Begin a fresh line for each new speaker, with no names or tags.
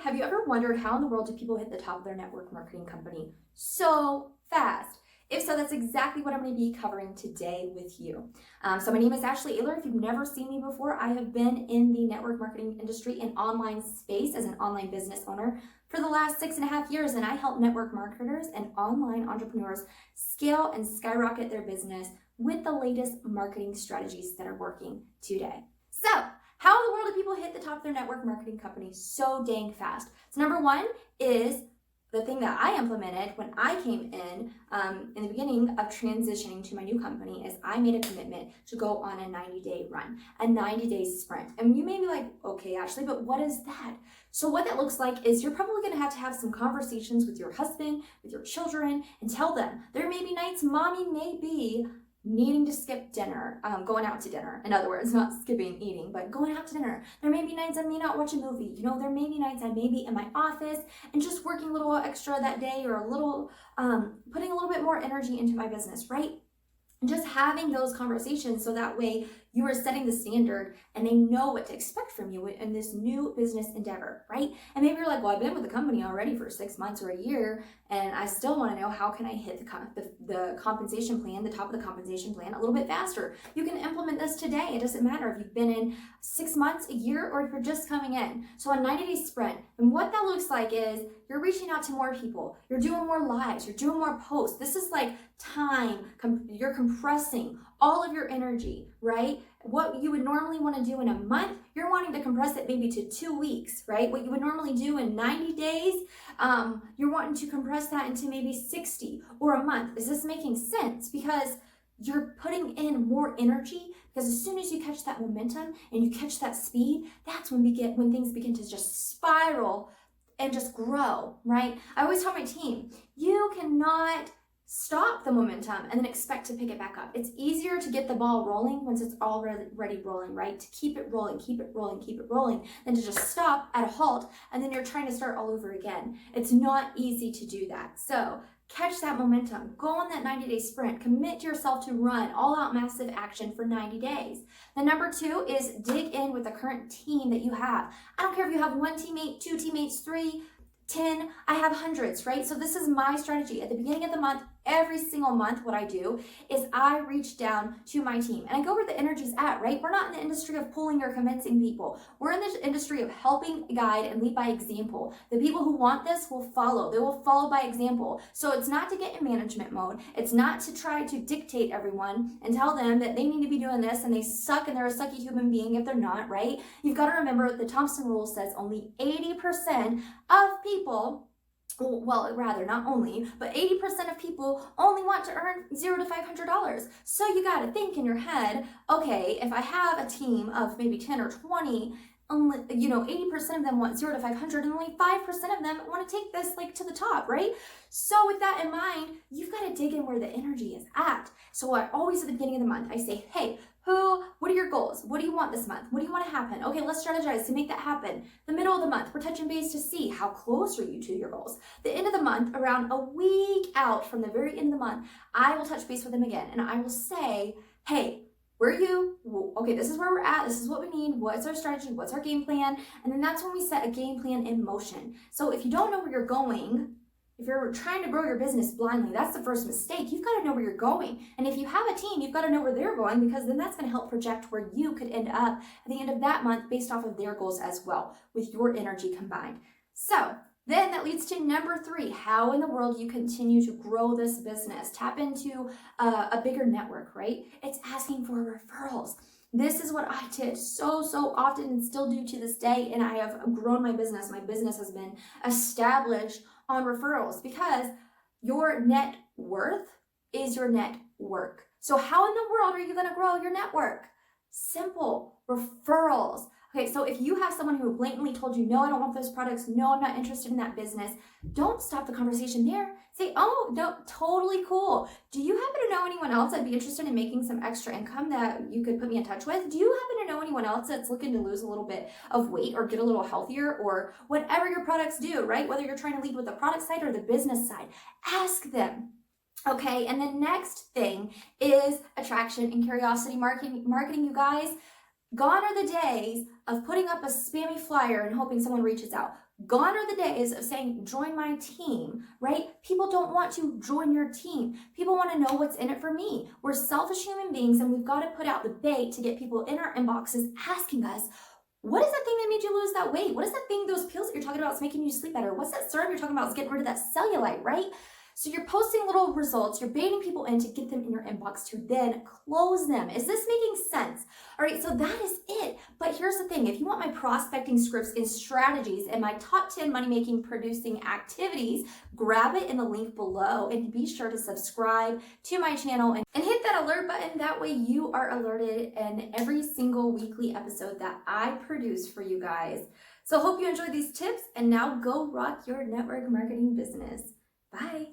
have you ever wondered how in the world do people hit the top of their network marketing company so fast? If so, that's exactly what I'm going to be covering today with you. So my name is Ashley Aylor. If you've never seen me before, I have been in the network marketing industry and online space as an online business owner for the last 6.5 years, and I help network marketers and online entrepreneurs scale and skyrocket their business with the latest marketing strategies that are working today. So, how in the world do people hit the top of their network marketing company so dang fast? So number one is the thing that I implemented when I came in the beginning of transitioning to my new company is I made a commitment to go on a 90-day run, a 90-day sprint. And you may be like, okay, Ashley, but what is that? So what that looks like is you're probably going to have some conversations with your husband, with your children, and tell them there may be nights mommy may be needing to skip dinner, going out to dinner. In other words, not skipping eating, but going out to dinner. There may be nights I may not watch a movie. There may be nights I may be in my office and just working a little extra that day or a little, putting a little bit more energy into my business, right? And just having those conversations so that way you are setting the standard and they know what to expect from you in this new business endeavor, right? And maybe you're like, well, I've been with the company already for 6 months or a year, and I still want to know how can I hit the compensation plan, the top of the compensation plan a little bit faster. You can implement this today. It doesn't matter if you've been in 6 months, a year, or if you're just coming in. So a 90-day sprint, and what that looks like is you're reaching out to more people. You're doing more lives. You're doing more posts. This is like time. You're compressing all of your energy, right? What you would normally want to do in a month, you're wanting to compress it maybe to 2 weeks, right? What you would normally do in 90 days, you're wanting to compress that into maybe 60 or a month. Is this making sense? Because you're putting in more energy, because as soon as you catch that momentum and you catch that speed, that's when things begin to just spiral and just grow, right? I always tell my team, you cannot stop the momentum and then expect to pick it back up. It's easier to get the ball rolling once it's already rolling, right? To keep it rolling, keep it rolling, keep it rolling, than to just stop at a halt and then you're trying to start all over again. It's not easy to do that. So catch that momentum, go on that 90-day sprint, commit yourself to run all out massive action for 90 days. Then number two is dig in with the current team that you have. I don't care if you have 1 teammate, 2 teammates, 3, 10, I have hundreds, right? So this is my strategy. At the beginning of the month, every single month, what I do is I reach down to my team and I go where the energy's at, right? We're not in the industry of pulling or convincing people. We're in the industry of helping, guide, and lead by example. The people who want this will follow. They will follow by example. So it's not to get in management mode. It's not to try to dictate everyone and tell them that they need to be doing this and they suck and they're a sucky human being if they're not, right? You've got to remember the Thompson rule says only 80% of people, well, rather not only, but 80% of people only want to earn $0 to $500. So you got to think in your head, okay, if I have a team of maybe 10 or 20, 80% of them want 0 to 500 and only 5% of them want to take this to the top, right? So with that in mind, you've got to dig in where the energy is at. So I always at the beginning of the month, I say, hey, what are your goals? What do you want this month? What do you want to happen? Okay, let's strategize to make that happen. The middle of the month, we're touching base to see how close are you to your goals. The end of the month, around a week out from the very end of the month, I will touch base with them again and I will say, hey, where are you? Okay, this is where we're at. This is what we need. What's our strategy? What's our game plan? And then that's when we set a game plan in motion. So if you don't know where you're going, if you're trying to grow your business blindly, that's the first mistake. You've got to know where you're going. And if you have a team, you've got to know where they're going, because then that's going to help project where you could end up at the end of that month based off of their goals as well, with your energy combined. So then that leads to number 3, how in the world you continue to grow this business. Tap into a bigger network, right? It's asking for referrals. This is what I did so often and still do to this day, and I have grown my business. My business has been established on referrals because your net worth is your net work. So how in the world are you going to grow your network? Simple, referrals. Okay, so if you have someone who blatantly told you, no, I don't want those products, no, I'm not interested in that business, don't stop the conversation there. Say, oh, no, totally cool. Do you happen to know anyone else that'd be interested in making some extra income that you could put me in touch with? Do you happen to know anyone else that's looking to lose a little bit of weight or get a little healthier or whatever your products do, right? Whether you're trying to lead with the product side or the business side, ask them. Okay, and the next thing is attraction and curiosity marketing, you guys. Gone are the days of putting up a spammy flyer and hoping someone reaches out. Gone are the days of saying, join my team, right? People don't want to join your team. People want to know what's in it for me. We're selfish human beings, and we've got to put out the bait to get people in our inboxes asking us, what is that thing that made you lose that weight? What is that thing, those pills that you're talking about is making you sleep better? What's that serum you're talking about is getting rid of that cellulite, right? So you're posting little results, you're baiting people in to get them in your inbox to then close them. Is this making sense? All right, so that is it. But here's the thing, if you want my prospecting scripts and strategies and my top 10 money-making producing activities, grab it in the link below and be sure to subscribe to my channel and hit that alert button. That way you are alerted in every single weekly episode that I produce for you guys. So hope you enjoyed these tips, and now go rock your network marketing business. Bye.